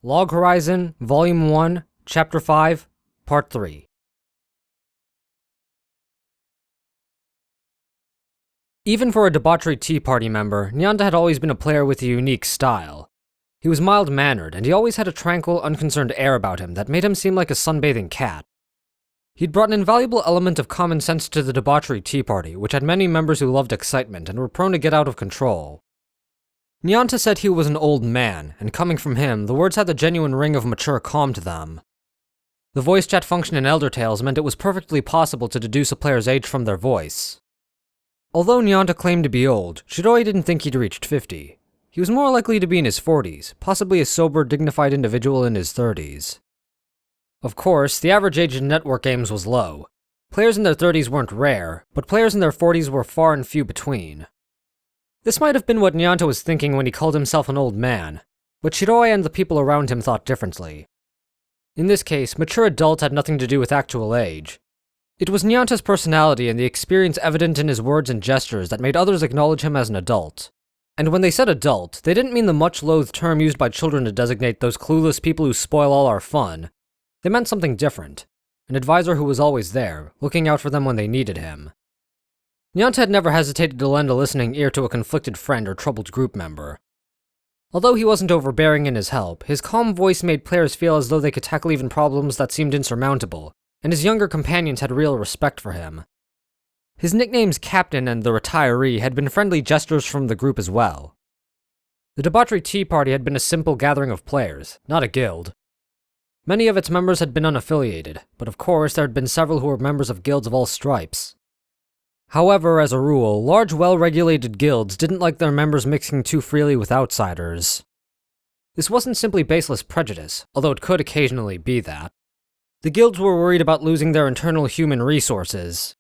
Log Horizon, Vol.1, Chapter 5, Part 3. Even for a debauchery Tea Party member, Nyanta had always been a player with a unique style. He was mild-mannered, and he always had a tranquil, unconcerned air about him that made him seem like a sunbathing cat. He'd brought an invaluable element of common sense to the debauchery Tea Party, which had many members who loved excitement and were prone to get out of control. Nyanta said he was an old man, and coming from him, the words had the genuine ring of mature calm to them. The voice chat function in Elder Tales meant it was perfectly possible to deduce a player's age from their voice. Although Nyanta claimed to be old, Shiroe didn't think he'd reached 50. He was more likely to be in his 40s, possibly a sober, dignified individual in his 30s. Of course, the average age in network games was low. Players in their 30s weren't rare, but players in their 40s were far and few between. This might have been what Nyanta was thinking when he called himself an old man, but Shiroe and the people around him thought differently. In this case, mature adult had nothing to do with actual age. It was Nyanta's personality and the experience evident in his words and gestures that made others acknowledge him as an adult. And when they said adult, they didn't mean the much-loathed term used by children to designate those clueless people who spoil all our fun. They meant something different. An advisor who was always there, looking out for them when they needed him. Nyanta had never hesitated to lend a listening ear to a conflicted friend or troubled group member. Although he wasn't overbearing in his help, his calm voice made players feel as though they could tackle even problems that seemed insurmountable, and his younger companions had real respect for him. His nicknames Captain and the Retiree had been friendly gestures from the group as well. The debauchery Tea Party had been a simple gathering of players, not a guild. Many of its members had been unaffiliated, but of course there had been several who were members of guilds of all stripes. However, as a rule, large, well-regulated guilds didn't like their members mixing too freely with outsiders. This wasn't simply baseless prejudice, although it could occasionally be that. The guilds were worried about losing their internal human resources.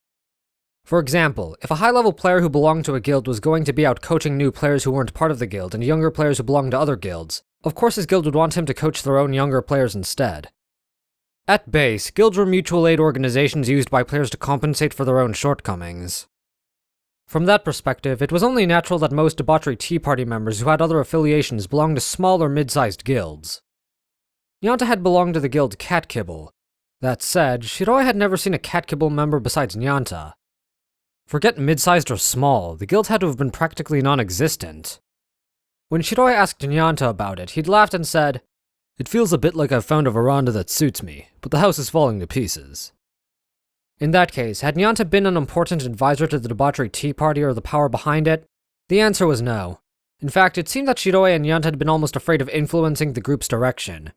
For example, if a high-level player who belonged to a guild was going to be out coaching new players who weren't part of the guild and younger players who belonged to other guilds, of course his guild would want him to coach their own younger players instead. At base, guilds were mutual aid organizations used by players to compensate for their own shortcomings. From that perspective, it was only natural that most debauchery Tea Party members who had other affiliations belonged to small or mid-sized guilds. Nyanta had belonged to the guild Cat Kibble. That said, Shiroe had never seen a Cat Kibble member besides Nyanta. Forget mid-sized or small, the guild had to have been practically non-existent. When Shiroe asked Nyanta about it, he'd laughed and said, "It feels a bit like I've found a veranda that suits me, but the house is falling to pieces." In that case, had Nyanta been an important advisor to the debauchery Tea Party or the power behind it? The answer was no. In fact, it seemed that Shiroe and Nyanta had been almost afraid of influencing the group's direction.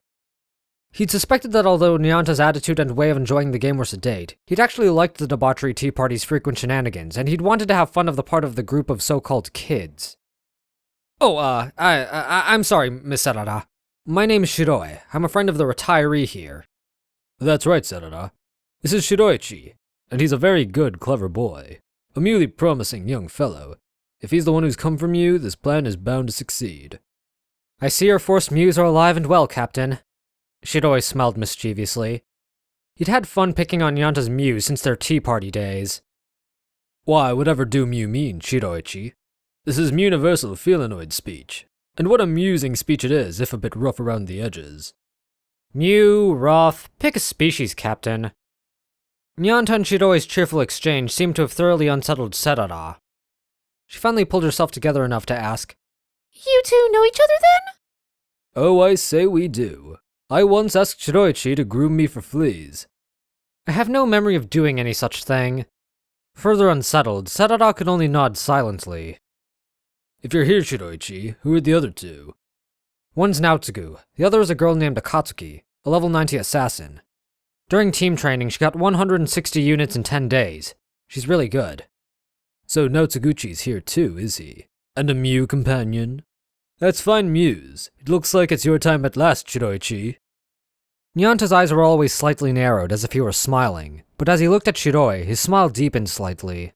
He'd suspected that although Nyanta's attitude and way of enjoying the game were sedate, he'd actually liked the debauchery Tea Party's frequent shenanigans, and he'd wanted to have fun of the part of the group of so-called kids. I'm sorry, Miss Serara. My name is Shiroe. I'm a friend of the retiree here." "That's right, Serara. This is Shiroe, and he's a very good, clever boy. A merely promising young fellow. If he's the one who's come from you, this plan is bound to succeed." "I see your forced mews are alive and well, Captain." Shiroe smiled mischievously. He'd had fun picking on Nyanta's mews since their Tea Party days. "Why, whatever do mew mean, Shiroe? This is universal felinoid speech. And what amusing speech it is, if a bit rough around the edges." "Mew, rough, pick a species, Captain." Nyanta and Shiroe's cheerful exchange seemed to have thoroughly unsettled Serara. She finally pulled herself together enough to ask, "You two know each other then?" "Oh, I say we do. I once asked Shiroe to groom me for fleas." "I have no memory of doing any such thing." Further unsettled, Serara could only nod silently. "If you're here, Shiroe, who are the other two?" "One's Naotsugu, the other is a girl named Akatsuki, a level 90 assassin. During team training, she got 160 units in 10 days. She's really good." "So Naotsuguchi's here too, is he? And a Mew companion? That's fine news. It looks like it's your time at last, Shiroe." Nyanta's eyes were always slightly narrowed, as if he were smiling, but as he looked at Shiroe, his smile deepened slightly.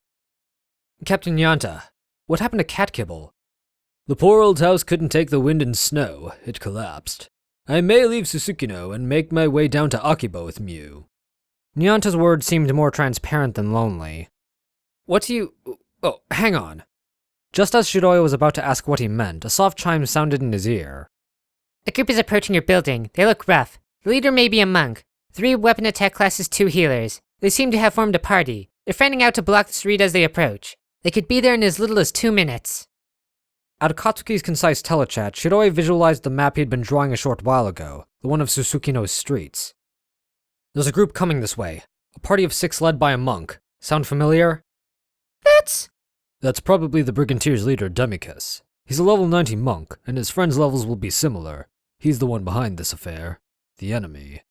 "Captain Nyanta, what happened to Cat Kibble?" "The poor old house couldn't take the wind and snow. It collapsed. I may leave Susukino and make my way down to Akiba with Mew." Nyanta's words seemed more transparent than lonely. "What do you... Oh, hang on." Just as Shiroe was about to ask what he meant, a soft chime sounded in his ear. A group is approaching your building. They look rough. The leader may be a monk. 3 weapon attack classes, 2 healers. They seem to have formed a party. They're fanning out to block the street as they approach. They could be there in as little as 2 minutes. At Akatsuki's concise telechat, Shiroe visualized the map he'd been drawing a short while ago, the one of Susukino's streets. There's a group coming this way. A party of 6 led by a monk. Sound familiar? That's probably the Brigantier's leader, Demicus. He's a level 90 monk, and his friends' levels will be similar. He's the one behind this affair. The enemy.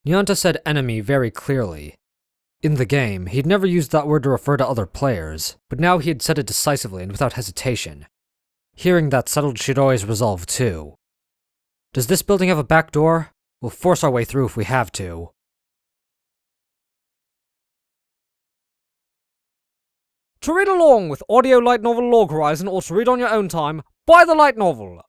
Nyanta said enemy very clearly. In the game, he'd never used that word to refer to other players, but now he had said it decisively and without hesitation. Hearing that settled Shiroe's resolve too. Does this building have a back door? We'll force our way through if we have to. To read along with audio light novel Log Horizon or to read on your own time, buy the light novel.